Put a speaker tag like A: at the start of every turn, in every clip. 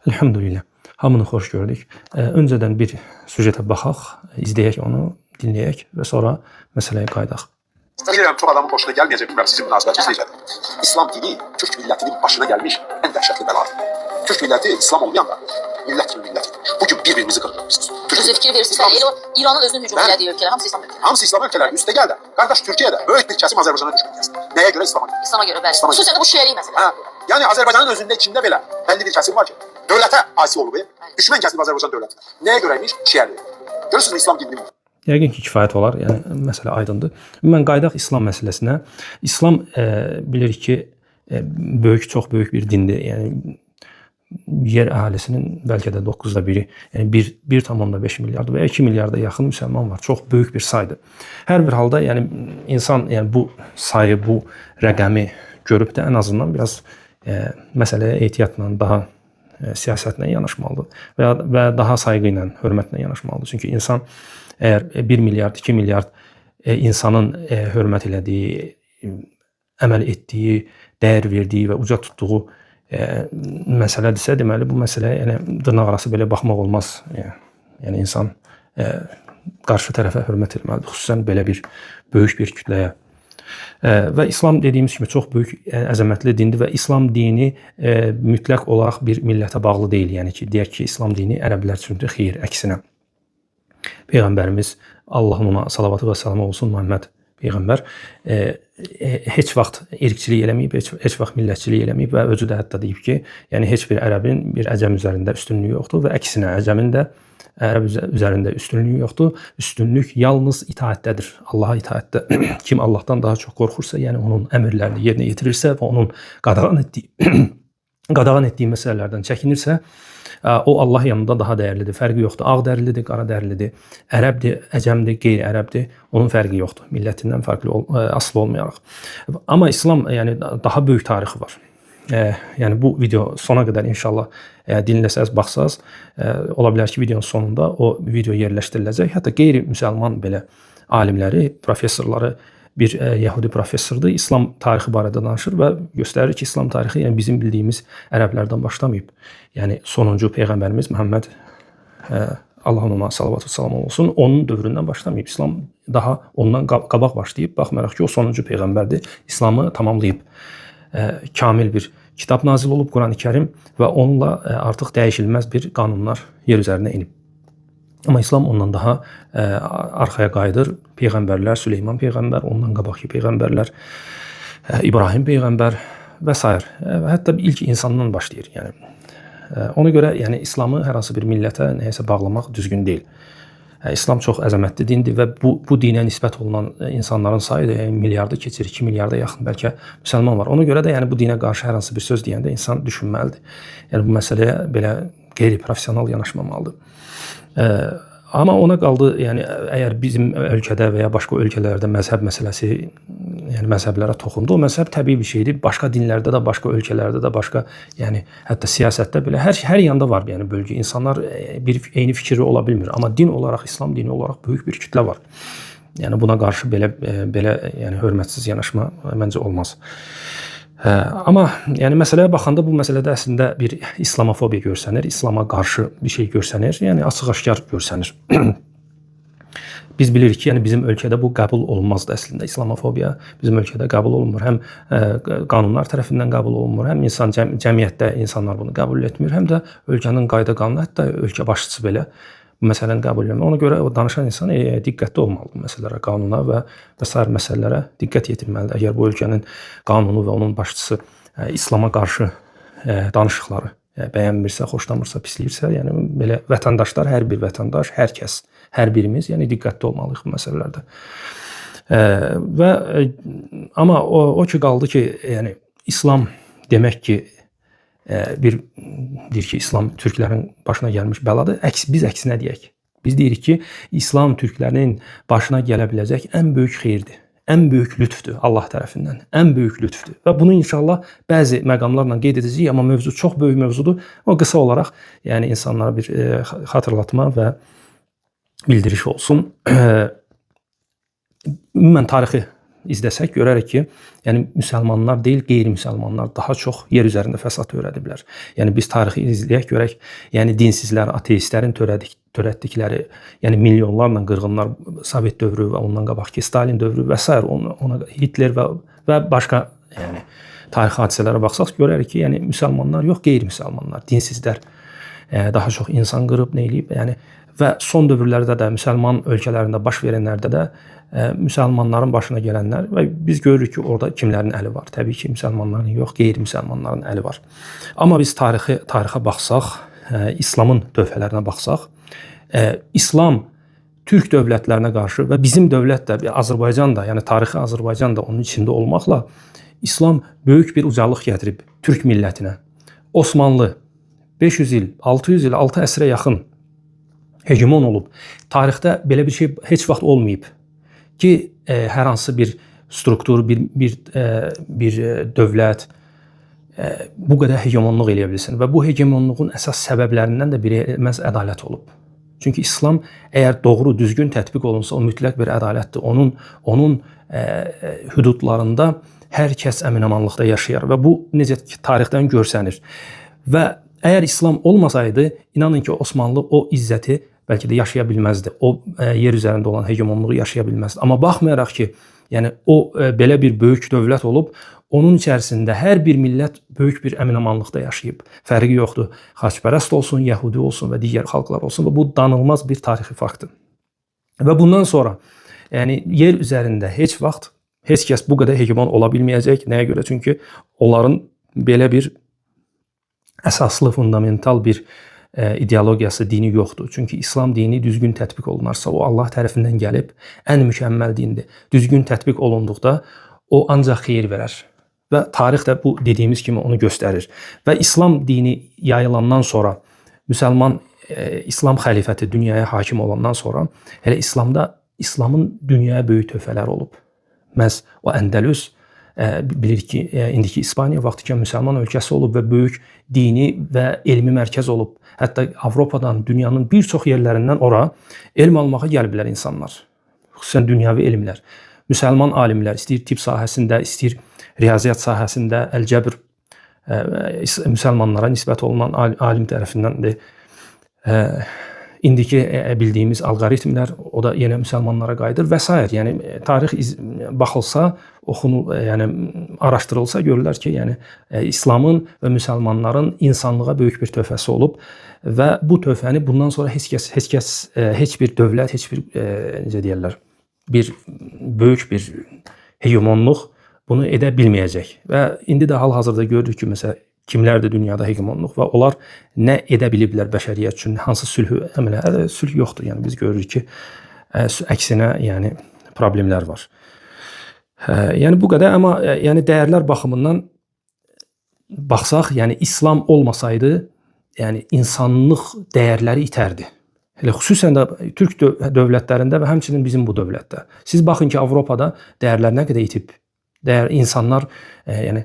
A: Elhamdülillah. Hamını xoş gördük. Öncədən bir süjetə baxaq, izləyək onu, dinləyək və sonra məsələyə qaydaq.
B: Biliyorum çok adamın hoşuna gelmeyecek bilmem sizin münasebetiniz neyse. İslam dini Türk milletinin başına gelmiş en dehşetli beladır. Türk milleti İslam olmayan da millet gibi millet. Bugün birbirimizi kırıyoruz.
C: Özü fikir verirsin. İran'ın özünün hücum elədiyi ülkeler, hamısı İslam ülkeleri.
B: Hamısı İslam ülkeler. Üste gel de. Kardeş Türkiye'de böyük bir kesim Azerbaycan'a düşman kesim. Neye göre? İslam'a göre.
C: İslam'a göre belki.
B: İslam'a göre.
C: Xüsusən də bu şiəlik məsələ.
B: Ha. Yani Azerbaycan'ın özünde içinde bile belli bir kesim var ki devlete asi olup düşman kesim Azerbaycan devletine. Neye göreymiş? Şiəlik. Görürsünüz mü İslam dinini?
A: Yəqin ki, kifayət olar. Yəni məsələ aydındır. Mən qaydaq İslam məsələsinə. İslam bilirik ki, çox böyük bir dindir. Yəni yer əhalisinin bəlkə də 9'da 1'i, yəni 1,5 milyard və 2 milyarda yaxın müsəlman var. Çox böyük bir saydır. Hər bir halda yəni insan yəni bu sayı, bu rəqəmi görüb də ən azından biraz məsələyə ehtiyatla, daha siyasətlə yanaşmalıdır və daha sayğı ilə, hörmətlə yanaşmalıdır. Çünki insan əgər 1 milyard, 2 milyard insanın hörmət elədiyi, əməl etdiyi, dəyər verdiyi və uca tutduğu məsələdirsə, deməli bu məsələyə yəni dırnaq arası belə baxmaq olmaz. Yəni insan qarşı tərəfə hörmət etməlidir, xüsusən belə bir böyük bir kütləyə. Və İslam dediyimiz kimi çox böyük, əzəmətli dindir və İslam dini mütləq olaraq bir millətə bağlı deyil. Yəni ki, deyək ki, İslam dini ərəblər üçündür, xeyr, əksinə. Peyğəmbərimiz, Allahın ona salavatı və salamı olsun, Muhammed Peyğəmbər heç vaxt irqçilik eləməyib, heç vaxt millətçilik eləməyib və özü də hətta deyib ki, yəni heç bir ərəbin bir əcəm üzərində üstünlüyü yoxdur və əksinə əcəmin də ərəb üzərində üstünlüyü yoxdur. Üstünlük yalnız itaətdədir, Allaha itaətdə. Kim Allahdan daha çox qorxursa, yəni onun əmrlərini yerinə yetirirsə və onun qadağan etdiyi məsələlərdən çəkinirsə, o Allah yanında daha dəyərlidir. Fərqi yoxdur. Ağ dərilidir, qara dərilidir, ərəbdir, əcəmdir, qeyri-ərəbdir. Onun fərqi yoxdur. Millətindən fərqli asılı olmayaraq. Amma İslam yəni daha böyük tarixi var. Yəni bu video sona qədər inşallah dinləsəz, baxsaz, ola bilər ki, videonun sonunda o video yerləşdiriləcək. Hətta qeyri-müsəlman belə alimləri, professorları, bir Yahudi professordur, İslam tarixi barədə danışır və göstərir ki, İslam tarixi yəni bizim bildiyimiz ərəblərdən başlamayıb. Yəni sonuncu Peyğəmbərimiz Muhammed, Allahın ona salavatü salam olsun, onun dövründən başlamayıb. İslam daha ondan qabaq başlayıb, baxmayaraq ki, o sonuncu Peyğəmbərdir, İslamı tamamlayıb. Kamil bir kitab nazil olub, Quran-ı Kərim və onunla artıq dəyişilməz bir qanunlar yer üzərinə inib. Amma İslam ondan daha arxaya qayıdır. Peyğəmbərlər, Süleyman Peyğəmbər, ondan qabaqki Peyğəmbərlər, İbrahim Peyğəmbər və s. Hətta ilk insandan başlayır. Yəni ona görə yəni İslamı hər hansı bir millətə nəyəsə bağlamaq düzgün deyil. İslam çox əzəmətli dindir və bu dinə nisbət olunan insanların sayı da milyardı keçir, 2 milyarda yaxın bəlkə müsəlman var. Ona görə də yəni bu dinə qarşı hər hansı bir söz deyəndə insan düşünməlidir. Yəni bu məsələyə belə qeyri-professional yanaşmamalıdır. Amma ona qaldı, yəni əgər bizim ölkədə və ya başqa ölkələrdə məzhəb məsələsi, yəni məzhəblərə toxundu, o məzhəb təbii bir şeydir. Başqa dinlərdə də, başqa ölkələrdə də, başqa, yəni hətta siyasətdə belə hər yanda var yəni bölgü. İnsanlar eyni fikirli ola bilmir. Amma din olaraq, İslam dini olaraq böyük bir kütlə var. Yəni buna qarşı belə yəni hörmətsiz yanaşma məncə olmaz. Amma yəni məsələyə baxanda bu məsələdə əslində bir İslamofobiya görsənir, İslama qarşı bir şey görsənir, yəni açıq-aşkar görsənir. Biz bilirik ki, yəni bizim ölkədə bu qəbul olunmazdı əslində. İslamofobiya bizim ölkədə qəbul olunmur. Həm qanunlar tərəfindən qəbul olunmur, həm cəmiyyətdə insanlar bunu qəbul etmir, həm də ölkənin qayda-qanunu, hətta ölkə başçısı belə bu məsələni qəbul etmir. Ona görə o danışan insan diqqətli olmalıdır məsələlərə, qanuna və sair məsələlərə diqqət yetirməlidir. Əgər bu ölkənin qanunu və onun başçısı İslama qarşı danışıqları bəyənmirsə, xoşlamırsa, pisləyirsə, yəni belə vətəndaşlar, hər bir vətəndaş, hər kəs, hər birimiz yəni diqqətli olmalıyıq bu məsələlərdə. Amma o ki qaldı ki, yəni İslam demək ki deyir ki, İslam türklərin başına gəlmiş bəladır. Biz əksinə deyək. Biz deyirik ki, İslam türklərinin başına gələ biləcək ən böyük xeyirdir. Ən böyük lütfdür Allah tərəfindən. Ən böyük lütfdür. Və bunu inşallah bəzi məqamlarla qeyd edəcəyik, amma mövzu çox böyük mövzudur. O qısa olaraq yəni insanlara bir xatırlatma və bildiriş olsun. Ümumən tarixi izləsək görərik ki, yəni müsəlmanlar deyil, qeyri-müsəlmanlar daha çox yer üzərində fəsad törədiblər. Yəni biz tarixi izləyək görək, yəni dinsizlər, ateistlərin törətdikləri, yəni milyonlarla qırğınlar Sovet dövrü və ondan qabaqki Stalin dövrü və s. ona Hitler və başqa yəni tarixi hadisələrə baxsaq görərik ki, yəni müsəlmanlar yox, qeyri-müsəlmanlar, dinsizlər daha çox insan qırıb, nə eləyib, yəni və son dövrlərdə də müsəlman ölkələrində baş verənlərdə də müsəlmanların başına gələnlər və biz görürük ki, orada kimlərin əli var. Təbii ki, müsəlmanların yox, qeyri-müsəlmanların əli var. Amma biz tarixə baxsaq, İslamın dövhələrinə baxsaq, İslam türk dövlətlərinə qarşı və bizim dövlət də, Azərbaycan da, yəni tarixi Azərbaycan da onun içində olmaqla İslam böyük bir ucalıq gətirib türk millətinə. Osmanlı 500 il, 600 il, 6 əsrə yaxın hegemon olub. Tarixdə belə bir şey heç vaxt olmayıb ki, hər hansı bir struktur, bir dövlət bu qədər hegemonluq eləyə bilsin və bu hegemonluğun əsas səbəblərindən də biri məhz ədalət olub. Çünki İslam əgər doğru, düzgün tətbiq olunsa, o mütləq bir ədalətdir. Onun hüdudlarında hər kəs əmin-amanlıqda yaşayar və bu necə ki, tarixdən görsənir. Və əgər İslam olmasaydı, inanın ki, Osmanlı o izzəti bəlkə də yaşaya bilməzdi. O yer üzərində olan hegemonluğu yaşaya bilməzdi. Amma baxmayaraq ki, yəni o belə bir böyük dövlət olub, onun içərisində hər bir millət böyük bir əmin-amanlıqda yaşayıb. Fərqi yoxdur. Xaçpərəst olsun, yəhudi olsun və digər xalqlar olsun və bu danılmaz bir tarixi faktdır. Və bundan sonra yəni yer üzərində heç vaxt heç kəs bu qədər hegemon ola bilməyəcək. Nəyə görə? Çünki onların belə bir əsaslı, fundamental bir ideologiyası, dini yoxdur. Çünki İslam dini düzgün tətbiq olunarsa, o Allah tərəfindən gəlib ən mükəmməl dindir. Düzgün tətbiq olunduqda o ancaq xeyir verər. Və tarix də bu dediyimiz kimi onu göstərir. Və İslam dini yayılandan sonra, İslam xəlifəti dünyaya hakim olandan sonra, elə İslamın dünyaya böyük töhfələri olub. Məhz o Əndəlüs bilirik ki, indiki İspaniya vaxtikən müsəlman ölkəsi olub və böyük dini və elmi mərkəz olub. Hətta Avropadan, dünyanın bir çox yerlərindən ora elm almağa gəliblər insanlar. Xüsusən dünyəvi elmlər. Müsəlman alimlər, istəyir tibb sahəsində, istəyir riyaziyyat sahəsində, əl-cəbr müsəlmanlara nisbət olunan alim tərəfindəndir. İndiki bildiyimiz alqoritmlər, o da yenə müsəlmanlara qayıdır və s. Yəni tarix baxılsa, yəni araşdırılsa görürlər ki, yəni İslamın və müsəlmanların insanlığa böyük bir töhfəsi olub və bu töhfəni bundan sonra heç bir dövlət, heç bir necə deyirlər, böyük bir hegemonluq bunu edə bilməyəcək. Və indi də hal-hazırda görürük ki, məsələn, kimlərdir dünyada hegemonluq və onlar nə edə biliblər bəşəriyyət üçün, hansı sülhü əmələ, sülh yoxdur. Yəni biz görürük ki, əksinə, yəni problemlər var. Yəni bu qədər, amma yəni dəyərlər baxımından baxsaq, yəni İslam olmasaydı, yəni insanlıq dəyərləri itərdi. Elə xüsusən də türk dövlətlərində və həmçinin bizim bu dövlətdə. Siz baxın ki, Avropada dəyərlər nə qədər itib. İnsanlar, yəni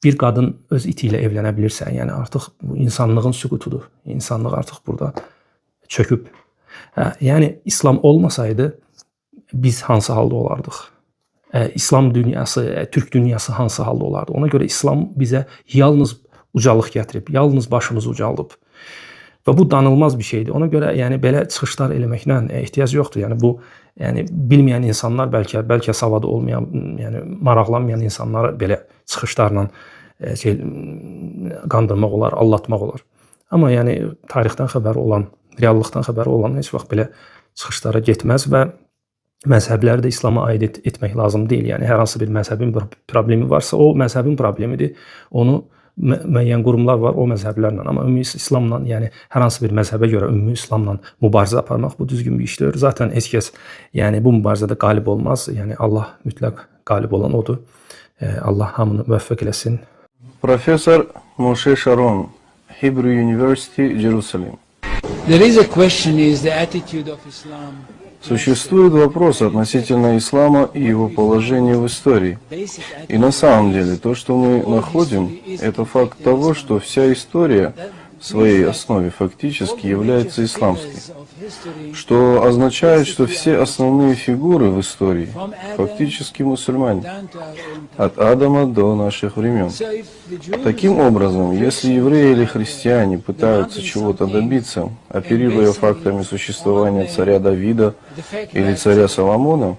A: bir qadın öz iti ilə evlənə bilirsə, yəni artıq bu insanlığın süqutudur. İnsanlıq artıq burada çöküb. Yəni İslam olmasaydı biz hansı halda olardıq? İslam dünyası, türk dünyası hansı halda olardı? Ona görə İslam bizə yalnız ucalıq gətirib, yalnız başımızı ucaldıb. Və bu danılmaz bir şeydir. Ona görə yəni belə çıxışlar eləməklə ehtiyac yoxdur. Yəni bu bilməyən insanlar bəlkə savadı olmayan, yəni maraqlanmayan insanları belə çıxışlarla qandırmaq olar, allatmaq olar. Amma yəni tarixdən xəbəri olan, reallıqdan xəbəri olan heç vaxt belə çıxışlara getməz və məzhəbləri də İslama aid etmək lazım deyil. Yəni hər hansı bir məzhəbin problemi varsa, o məzhəbin problemidir. Onu müəyyən qurumlar var o məzhəblərlə, amma ümumi İslamla, yəni hər hansı bir məzhəbə görə ümumi İslamla mübarizə aparmaq bu düzgün bir işdir. Zaten heç kəs yəni bu mübarizədə qalib olmaz. Yəni Allah mütləq qalib olan odur. Allah hamını müvəffəq eləsin.
D: Professor Moshe Sharon, Hebrew University, Jerusalem.
E: There is a question: is the attitude of Islam?
D: Существует вопрос относительно ислама и его положения в истории. И на самом деле то, что мы находим, это факт того, что вся история в своей основе фактически является исламской, что означает, что все основные фигуры в истории фактически мусульмане, от Адама до наших времен. Таким образом, если евреи или христиане пытаются чего-то добиться, оперируя фактами существования царя Давида или царя Соломона,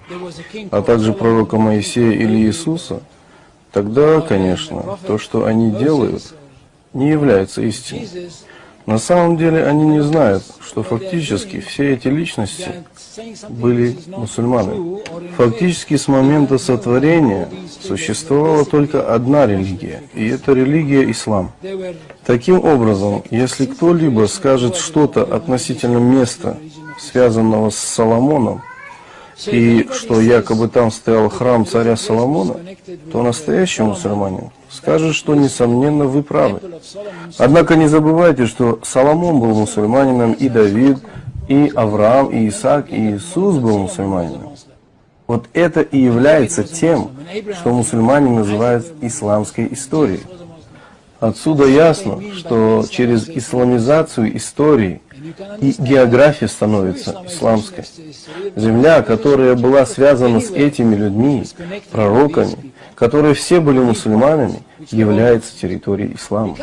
D: а также пророка Моисея или Иисуса, тогда, конечно, то, что они делают, не является истиной. На самом деле они не знают, что фактически все эти личности были мусульманами. Фактически с момента сотворения существовала только одна религия, и это религия ислам. Таким образом, если кто-либо скажет что-то относительно места, связанного с Соломоном, и что якобы там стоял храм царя Соломона, то настоящий мусульманин скажет, что, несомненно, вы правы. Однако не забывайте, что Соломон был мусульманином, и Давид, и Авраам, и Исаак, и Иисус был мусульманином. Вот это и является тем, что мусульмане называют исламской историей. Отсюда ясно, что через исламизацию истории и география становится исламской. Земля, которая была связана с этими людьми, пророками, которые все были мусульманами, является территорией ислама.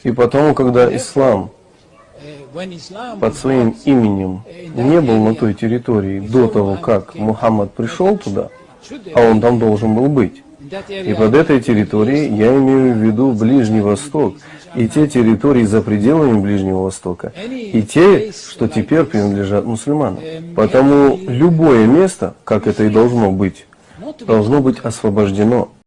D: И потому, когда ислам под своим именем не был на той территории до того, как Мухаммад пришел туда, а он там должен был быть, и под этой территорией я имею в виду Ближний Восток, и те территории за пределами Ближнего Востока, и те, что теперь принадлежат мусульманам. Потому любое место, как это и должно быть освобождено